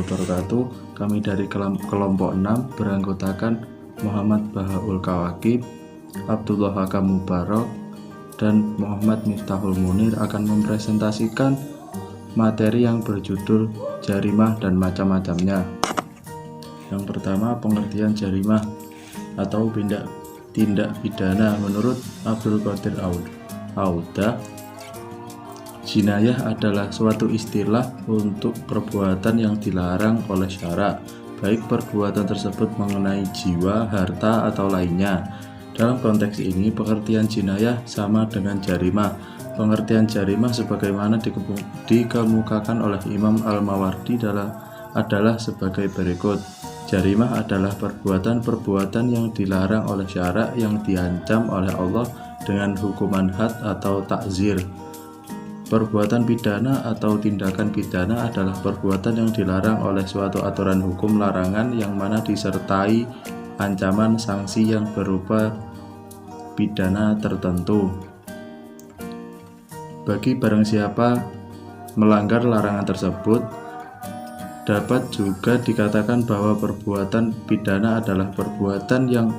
wabarakatuh. Kami dari kelompok 6 beranggotakan Muhammad Bahaul Kawakib, Abdullah Hakam Mubarok, dan Muhammad Miftahul Munir akan mempresentasikan materi yang berjudul jarimah dan macam-macamnya. Yang pertama, pengertian jarimah atau tindak pidana. Menurut Abdul Qadir Auda, jinayah adalah suatu istilah untuk perbuatan yang dilarang oleh syara, baik perbuatan tersebut mengenai jiwa, harta, atau lainnya. Dalam konteks ini, pengertian jinayah sama dengan jarimah. Pengertian jarimah sebagaimana dikemukakan oleh Imam Al-Mawardi adalah sebagai berikut. Jarimah adalah perbuatan-perbuatan yang dilarang oleh syara yang diancam oleh Allah dengan hukuman had atau takzir. Perbuatan pidana atau tindakan pidana adalah perbuatan yang dilarang oleh suatu aturan hukum larangan yang mana disertai ancaman sanksi yang berupa pidana tertentu. Bagi barang siapa melanggar larangan tersebut, dapat juga dikatakan bahwa perbuatan pidana adalah perbuatan yang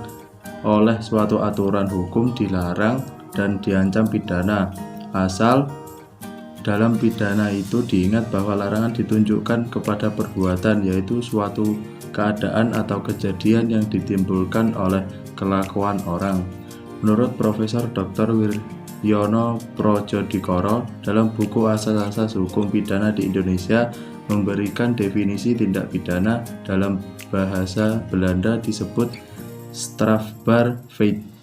oleh suatu aturan hukum dilarang dan diancam pidana, asal dalam pidana itu diingat bahwa larangan ditunjukkan kepada perbuatan, yaitu suatu keadaan atau kejadian yang ditimbulkan oleh kelakuan orang. Menurut Profesor Dr. Wiryono Projodikoro dalam buku Asas-asas Hukum Pidana di Indonesia memberikan definisi tindak pidana dalam bahasa Belanda disebut strafbaar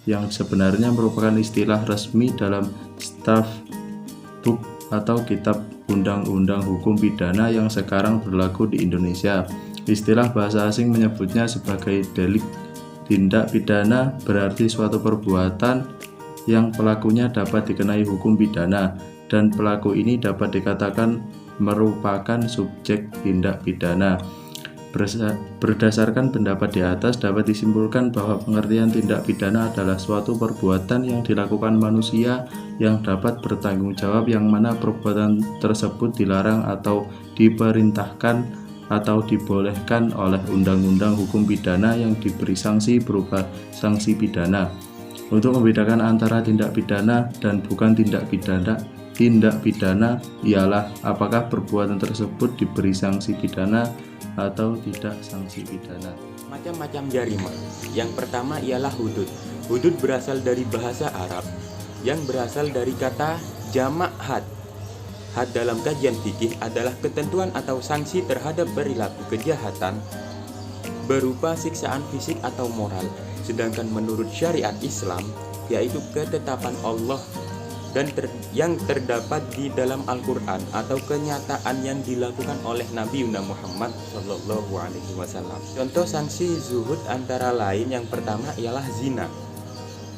yang sebenarnya merupakan istilah resmi dalam strafboek atau kitab undang-undang hukum pidana yang sekarang berlaku di Indonesia. Istilah bahasa asing menyebutnya sebagai delik. Tindak pidana berarti suatu perbuatan yang pelakunya dapat dikenai hukum pidana, dan pelaku ini dapat dikatakan merupakan subjek tindak pidana. Berdasarkan pendapat di atas, dapat disimpulkan bahwa pengertian tindak pidana adalah suatu perbuatan yang dilakukan manusia yang dapat bertanggung jawab, yang mana perbuatan tersebut dilarang atau diperintahkan atau dibolehkan oleh undang-undang hukum pidana yang diberi sanksi berupa sanksi pidana. Untuk membedakan antara tindak pidana dan bukan tindak pidana ialah apakah perbuatan tersebut diberi sanksi pidana atau tidak sanksi pidana. Macam-macam jarimah. Yang pertama ialah hudud. Hudud berasal dari bahasa Arab yang berasal dari kata jamak had. Had dalam kajian fikih adalah ketentuan atau sanksi terhadap perilaku kejahatan berupa siksaan fisik atau moral. Sedangkan menurut syariat Islam, yaitu ketetapan Allah dan yang terdapat di dalam Al-Quran atau kenyataan yang dilakukan oleh Nabi Muhammad SAW. Contoh sanksi zuhud antara lain yang pertama ialah zina.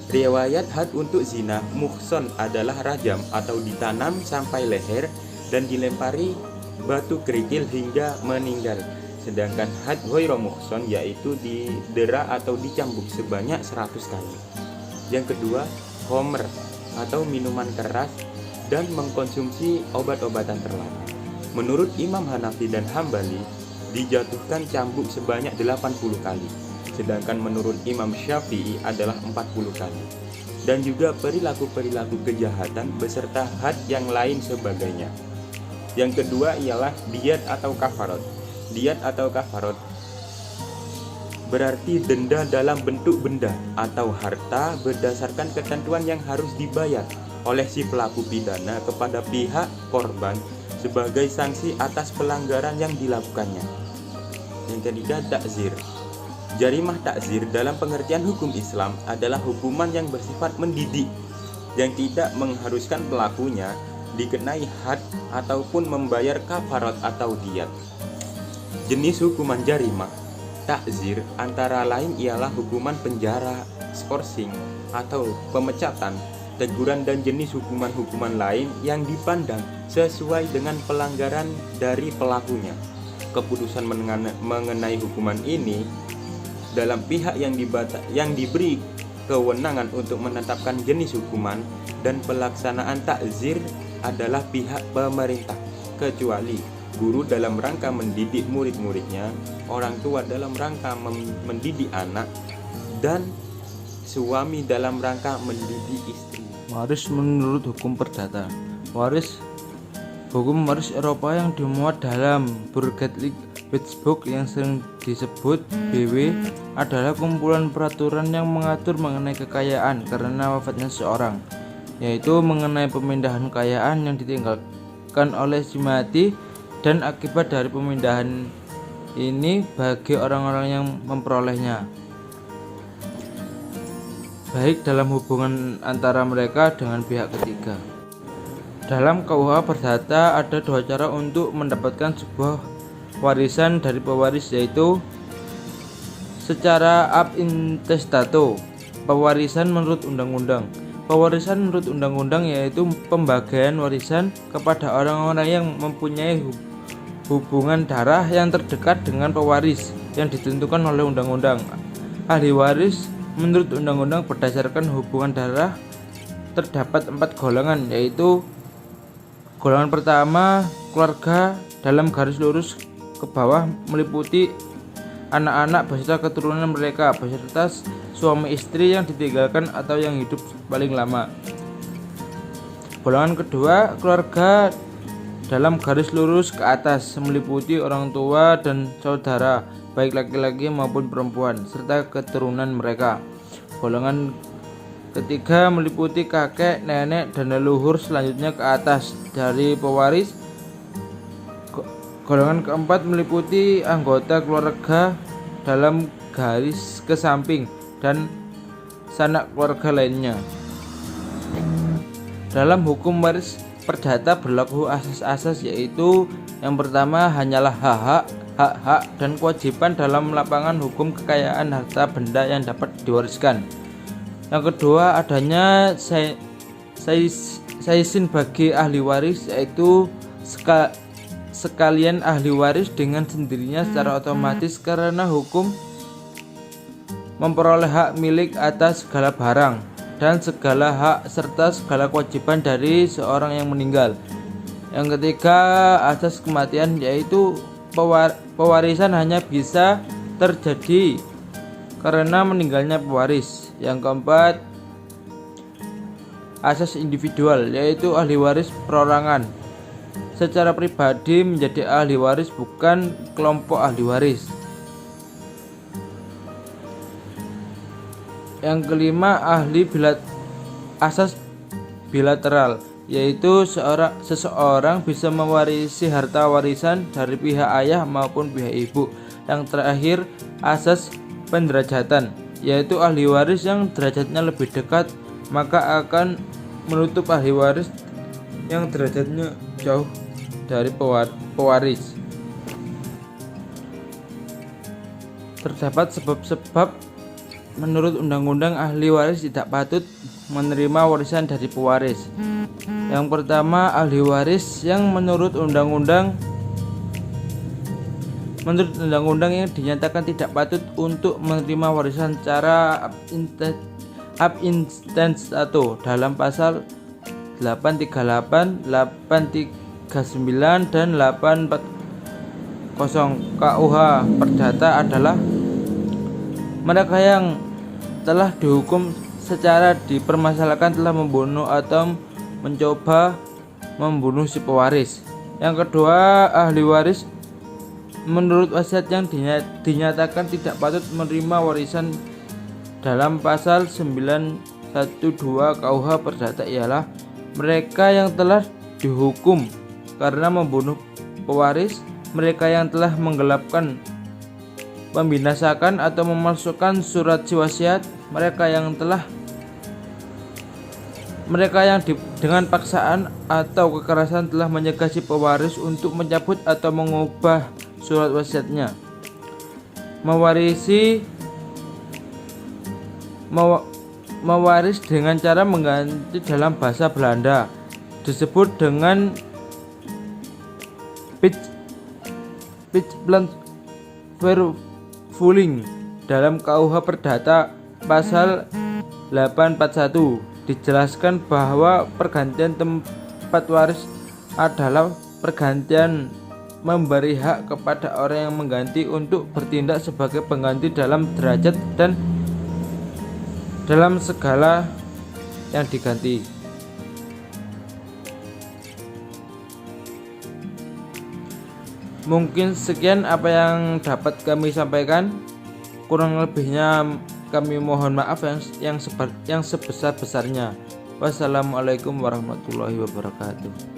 Riwayat had untuk zina, muhson adalah rajam atau ditanam sampai leher dan dilempari batu kerikil hingga meninggal. Sedangkan had ghairu muhson yaitu didera atau dicambuk sebanyak 100 kali. Yang kedua, homer atau minuman keras dan mengkonsumsi obat-obatan terlarang. Menurut Imam Hanafi dan Hambali, dijatuhkan cambuk sebanyak 80 kali. Sedangkan menurut Imam Syafi'i adalah 40 kali. Dan juga perilaku-perilaku kejahatan beserta had yang lain sebagainya. Yang kedua ialah diat atau kafarat. Diat atau kafarat berarti denda dalam bentuk benda atau harta berdasarkan ketentuan yang harus dibayar oleh si pelaku pidana kepada pihak korban sebagai sanksi atas pelanggaran yang dilakukannya. Yang ketiga, takzir. Jarimah takzir dalam pengertian hukum Islam adalah hukuman yang bersifat mendidik yang tidak mengharuskan pelakunya dikenai had ataupun membayar kafarat atau diat. Jenis hukuman jarimah takzir antara lain ialah hukuman penjara, skorsing, atau pemecatan, teguran dan jenis hukuman-hukuman lain yang dipandang sesuai dengan pelanggaran dari pelakunya. Keputusan mengenai hukuman ini dalam pihak yang diberi kewenangan untuk menetapkan jenis hukuman dan pelaksanaan takzir adalah pihak pemerintah, kecuali guru dalam rangka mendidik murid-muridnya, orang tua dalam rangka mendidik anak, dan suami dalam rangka mendidik istri. Waris menurut hukum perdata. Hukum waris Eropa yang dimuat dalam Burgerlijk Wetboek yang sering disebut BW adalah kumpulan peraturan yang mengatur mengenai kekayaan karena wafatnya seseorang, yaitu mengenai pemindahan kekayaan yang ditinggalkan oleh si mati dan akibat dari pemindahan ini bagi orang-orang yang memperolehnya, baik dalam hubungan antara mereka dengan pihak ketiga. Dalam KUH Perdata ada dua cara untuk mendapatkan sebuah warisan dari pewaris, yaitu secara ab intestato, pewarisan menurut undang-undang. Pewarisan menurut undang-undang yaitu pembagian warisan kepada orang-orang yang mempunyai hubungan darah yang terdekat dengan pewaris yang ditentukan oleh undang-undang. Ahli waris menurut undang-undang berdasarkan hubungan darah terdapat 4 golongan, yaitu golongan pertama, keluarga dalam garis lurus ke bawah meliputi anak-anak beserta keturunan mereka beserta suami istri yang ditinggalkan atau yang hidup paling lama. Golongan kedua, keluarga dalam garis lurus ke atas meliputi orang tua dan saudara baik laki-laki maupun perempuan serta keturunan mereka. Golongan ketiga meliputi kakek, nenek, dan leluhur selanjutnya ke atas dari pewaris. Golongan keempat meliputi anggota keluarga dalam garis ke samping dan sanak keluarga lainnya. Dalam hukum waris perdata berlaku asas-asas, yaitu yang pertama hanyalah hak-hak dan kewajiban dalam lapangan hukum kekayaan harta benda yang dapat diwariskan. Yang kedua, adanya saisin bagi ahli waris, yaitu sekalian ahli waris dengan sendirinya secara otomatis karena hukum memperoleh hak milik atas segala barang dan segala hak serta segala kewajiban dari seorang yang meninggal. Yang ketiga, asas kematian, yaitu pewarisan hanya bisa terjadi karena meninggalnya pewaris. Yang keempat, asas individual, yaitu ahli waris perorangan secara pribadi menjadi ahli waris, bukan kelompok ahli waris. Yang kelima, asas bilateral, yaitu seseorang bisa mewarisi harta warisan dari pihak ayah maupun pihak ibu. Yang terakhir, asas penderajatan, yaitu ahli waris yang derajatnya lebih dekat maka akan menutup ahli waris yang derajatnya jauh dari pewaris. Terdapat sebab-sebab menurut undang-undang ahli waris tidak patut menerima warisan dari pewaris. Yang pertama, ahli waris yang menurut undang-undang yang dinyatakan tidak patut untuk menerima warisan secara ab intestato dalam pasal 838, 839 dan 840 KUH Perdata adalah mereka yang telah dihukum secara dipermasalahkan telah membunuh atau mencoba membunuh si pewaris. Yang kedua, ahli waris menurut wasiat yang dinyatakan tidak patut menerima warisan dalam pasal 912 KUH Perdata ialah mereka yang telah dihukum karena membunuh pewaris, mereka yang telah menggelapkan, membinasakan atau memalsukan surat wasiat, mereka yang dengan paksaan atau kekerasan telah menyegah si pewaris untuk mencabut atau mengubah surat wasiatnya. Mewaris dengan cara mengganti dalam bahasa Belanda disebut dengan plichtplanvervulling. Dalam KUH Perdata pasal 841 dijelaskan bahwa pergantian tempat waris adalah pergantian memberi hak kepada orang yang mengganti untuk bertindak sebagai pengganti dalam derajat dan dalam segala yang diganti. Mungkin sekian apa yang dapat kami sampaikan. Kurang lebihnya kami mohon maaf yang sebesar-besarnya. Wassalamualaikum warahmatullahi wabarakatuh.